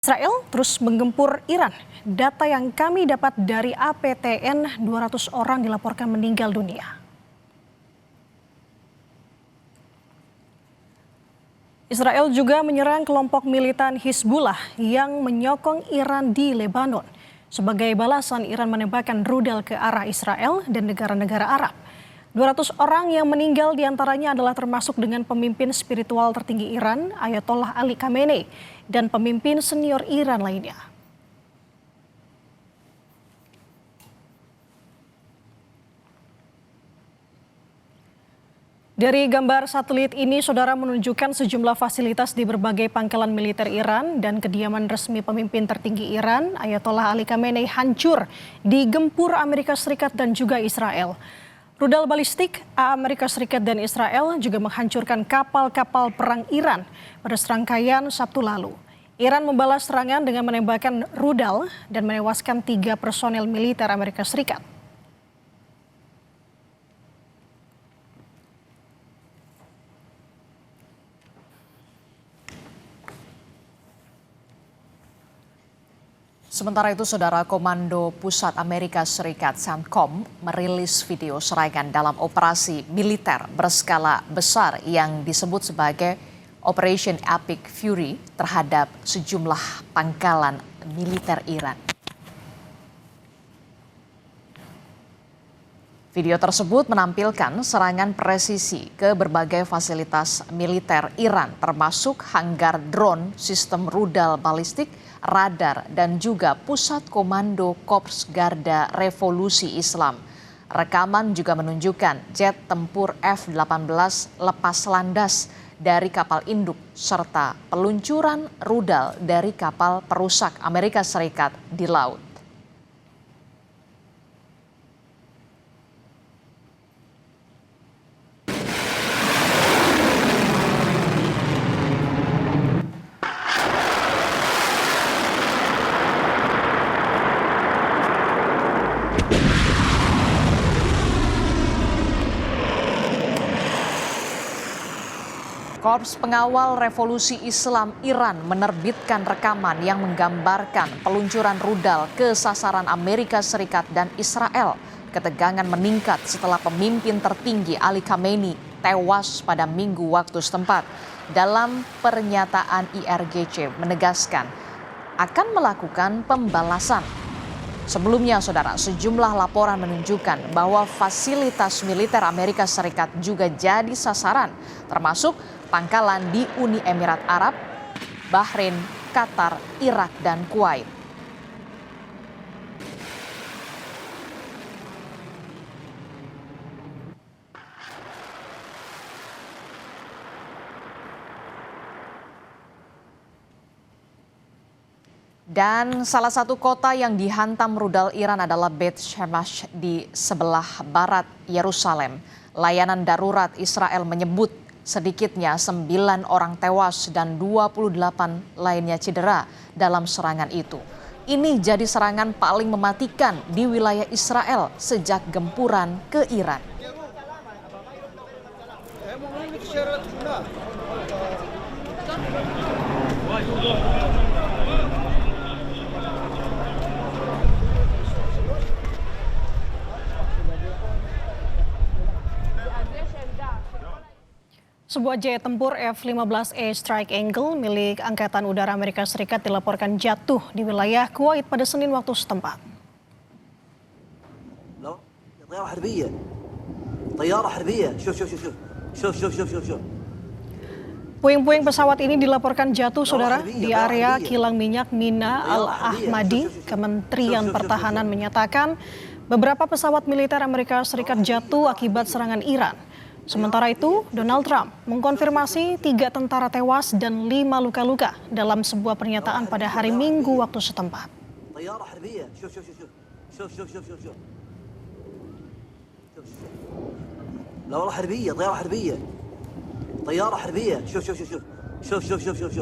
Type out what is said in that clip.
Israel terus menggempur Iran. Data yang kami dapat dari APTN, 200 orang dilaporkan meninggal dunia. Israel juga menyerang kelompok militan Hizbullah yang menyokong Iran di Lebanon. Sebagai balasan, Iran menembakkan rudal ke arah Israel dan negara-negara Arab. 200 orang yang meninggal diantaranya adalah termasuk dengan pemimpin spiritual tertinggi Iran, Ayatollah Ali Khamenei, dan pemimpin senior Iran lainnya. Dari gambar satelit ini, saudara, menunjukkan sejumlah fasilitas di berbagai pangkalan militer Iran dan kediaman resmi pemimpin tertinggi Iran, Ayatollah Ali Khamenei, hancur digempur Amerika Serikat dan juga Israel. Rudal balistik Amerika Serikat dan Israel juga menghancurkan kapal-kapal perang Iran pada serangkaian Sabtu lalu. Iran membalas serangan dengan menembakkan rudal dan menewaskan 3 personel militer Amerika Serikat. Sementara itu, Saudara, Komando Pusat Amerika Serikat CENTCOM merilis video serangan dalam operasi militer berskala besar yang disebut sebagai Operation Epic Fury terhadap sejumlah pangkalan militer Iran. Video tersebut menampilkan serangan presisi ke berbagai fasilitas militer Iran, termasuk hanggar drone, sistem rudal balistik, radar, dan juga pusat komando Korps Garda Revolusi Islam. Rekaman juga menunjukkan jet tempur F-18 lepas landas dari kapal induk serta peluncuran rudal dari kapal perusak Amerika Serikat di laut. Korps Pengawal Revolusi Islam Iran menerbitkan rekaman yang menggambarkan peluncuran rudal ke sasaran Amerika Serikat dan Israel. Ketegangan meningkat setelah pemimpin tertinggi Ali Khamenei tewas pada Minggu waktu setempat. Dalam pernyataan IRGC menegaskan akan melakukan pembalasan. Sebelumnya, Saudara, sejumlah laporan menunjukkan bahwa fasilitas militer Amerika Serikat juga jadi sasaran, termasuk pangkalan di Uni Emirat Arab, Bahrain, Qatar, Irak, dan Kuwait. Dan salah satu kota yang dihantam rudal Iran adalah Beit Shemesh di sebelah barat Yerusalem. Layanan darurat Israel menyebut sedikitnya 9 orang tewas dan 28 lainnya cedera dalam serangan itu. Ini jadi serangan paling mematikan di wilayah Israel sejak gempuran ke Iran. Sebuah jet tempur F-15E Strike Eagle milik Angkatan Udara Amerika Serikat dilaporkan jatuh di wilayah Kuwait pada Senin waktu setempat. Puing-puing pesawat ini dilaporkan jatuh, Saudara, di area kilang minyak Mina Al-Ahmadi. Kementerian Pertahanan menyatakan beberapa pesawat militer Amerika Serikat jatuh akibat serangan Iran. Sementara itu, Donald Trump mengkonfirmasi 3 tentara tewas dan 5 luka-luka dalam sebuah pernyataan pada hari Minggu waktu setempat.